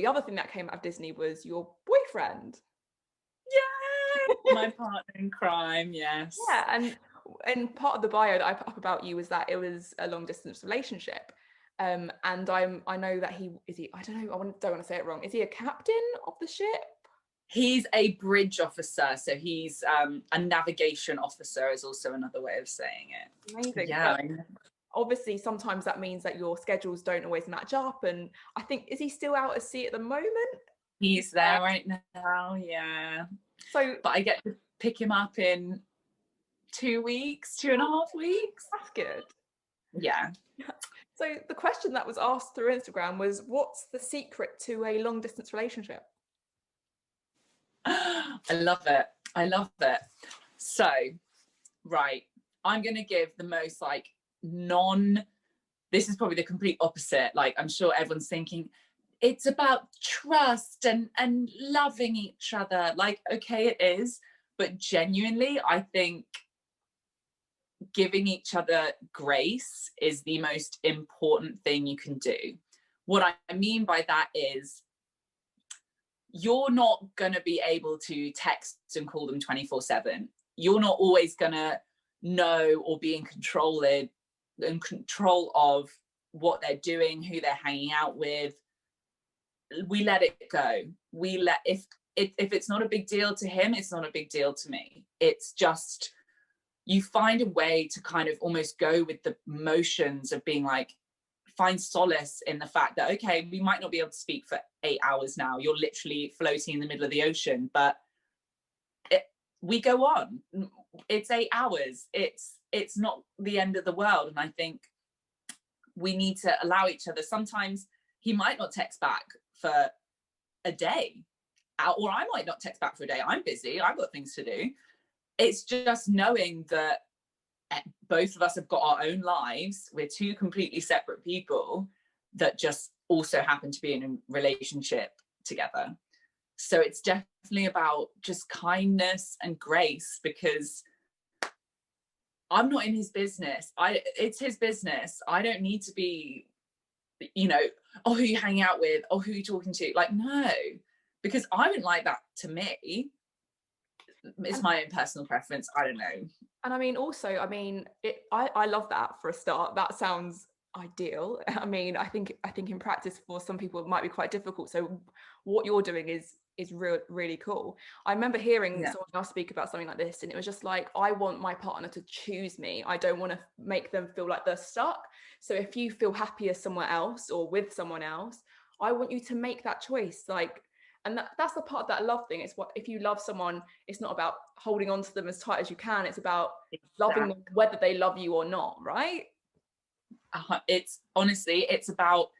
the other thing that came out of Disney was your boyfriend. Yeah, my partner in crime. Yes. Yeah, and part of the bio that I put up about you was that it was a long distance relationship. And I know that I don't know, don't want to say it wrong. Is he a captain of the ship? He's a bridge officer, so he's a navigation officer is also another way of saying it. Amazing. Yeah. Obviously, sometimes that means that your schedules don't always match up. And I think, is he still out at sea at the moment? He's there right now, yeah. So, but I get to pick him up in 2 weeks, 2.5 weeks. That's good. Yeah. So the question that was asked through Instagram was, what's the secret to a long distance relationship? I love it. I love it. So, right, I'm going to give the most this is probably the complete opposite. Like, I'm sure everyone's thinking it's about trust and loving each other. Like, okay, it is. But genuinely, I think giving each other grace is the most important thing you can do. What I mean by that is you're not going to be able to text and call them 24/7. You're not always going to know or be in control of what they're doing, who they're hanging out with. We let it go. If it's not a big deal to him, it's not a big deal to me. It's just, you find a way to kind of almost go with the motions of being like, find solace in the fact that, okay, we might not be able to speak for 8 hours now. You're literally floating in the middle of the ocean, but we go on. It's 8 hours. It's not the end of the world. And I think we need to allow each other. Sometimes he might not text back for a day, or I might not text back for a day. I'm busy. I've got things to do. It's just knowing that both of us have got our own lives. We're two completely separate people that just also happen to be in a relationship together. So it's definitely about just kindness and grace, because I'm not in his business. It's his business. I don't need to be, oh, who are you hanging out with? Oh, who are you talking to? Like, no, because I wouldn't like that to me. It's my own personal preference. I don't know. And I mean, also, I love that for a start. That sounds ideal. I mean, I think in practice for some people it might be quite difficult. So what you're doing is really cool. I remember hearing someone else speak about something like this, and it was just like, I want my partner to choose me. I don't want to make them feel like they're stuck. So if you feel happier somewhere else or with someone else, I want you to make that choice. Like, and that's the part of that love thing. It's what, if you love someone, it's not about holding on to them as tight as you can. It's about loving them whether they love you or not, right? It's about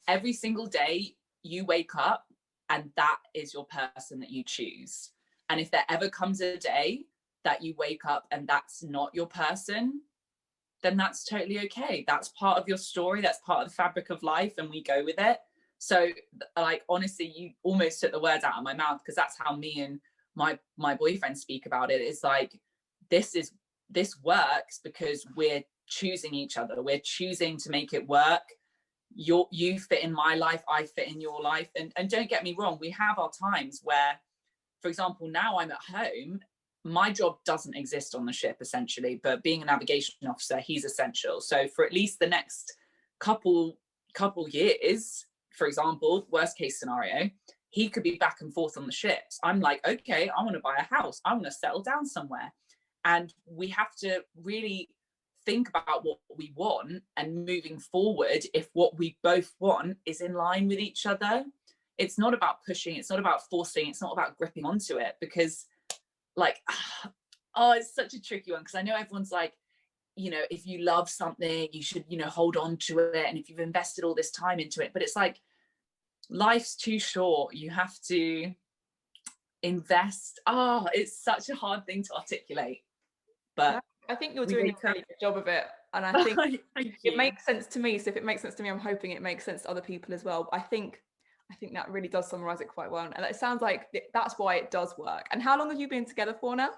every single day you wake up and that is your person that you choose. And if there ever comes a day that you wake up and that's not your person, then that's totally okay. That's part of your story. That's part of the fabric of life, and we go with it. So, like, honestly, you almost took the words out of my mouth, because that's how me and my boyfriend speak about it. It's like, this works because we're choosing each other. We're choosing to make it work. You fit in my life, I fit in your life. And don't get me wrong, we have our times where, for example, now I'm at home. My job doesn't exist on the ship, essentially, but being a navigation officer, he's essential. So for at least the next couple years, for example, worst case scenario, he could be back and forth on the ships. I'm like, okay, I want to buy a house. I want to settle down somewhere. And we have to really think about what we want, and moving forward, if what we both want is in line with each other. It's not about pushing, it's not about forcing, it's not about gripping onto it, because like, it's such a tricky one, because I know everyone's like, if you love something, you should, hold on to it. And if you've invested all this time into it, but it's like, life's too short. You have to invest. It's such a hard thing to articulate. But I think you're doing a really good job of it. And I think it makes sense to me. So if it makes sense to me, I'm hoping it makes sense to other people as well. I think that really does summarize it quite well. And it sounds like that's why it does work. And how long have you been together for now?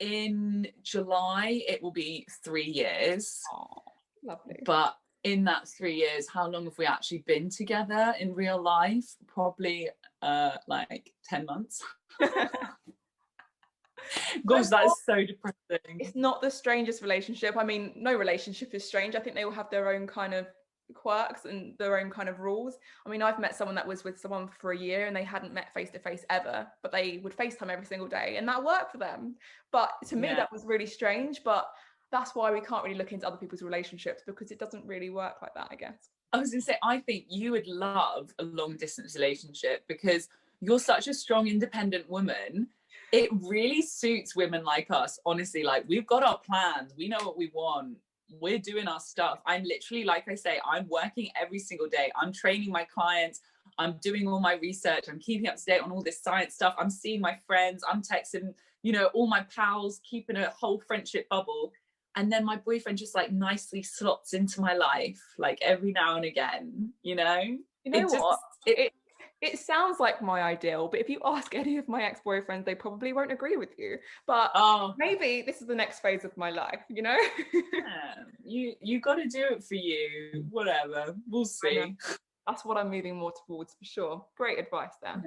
In July, it will be 3 years. Oh, lovely. But in that 3 years, how long have we actually been together in real life? Probably like 10 months. Gosh, that is so depressing. It's not the strangest relationship. I mean, no relationship is strange. I think they all have their own kind of quirks and their own kind of rules. I mean, I've met someone that was with someone for a year and they hadn't met face to face ever, but they would FaceTime every single day and that worked for them. But to me, that was really strange. But that's why we can't really look into other people's relationships, because it doesn't really work like that, I guess. I was gonna say, I think you would love a long distance relationship because you're such a strong, independent woman. It really suits women like us, honestly. Like, we've got our plans, we know what we want, we're doing our stuff. I'm literally, like I say, I'm working every single day. I'm training my clients, I'm doing all my research, I'm keeping up to date on all this science stuff. I'm seeing my friends, I'm texting, you know, all my pals, keeping a whole friendship bubble. And then my boyfriend just like nicely slots into my life, like every now and again, you know? You know what? It sounds like my ideal, but if you ask any of my ex-boyfriends, they probably won't agree with you. But maybe this is the next phase of my life, you know? Yeah, you got to do it for you. Whatever, we'll see. That's what I'm moving more towards, for sure. Great advice there.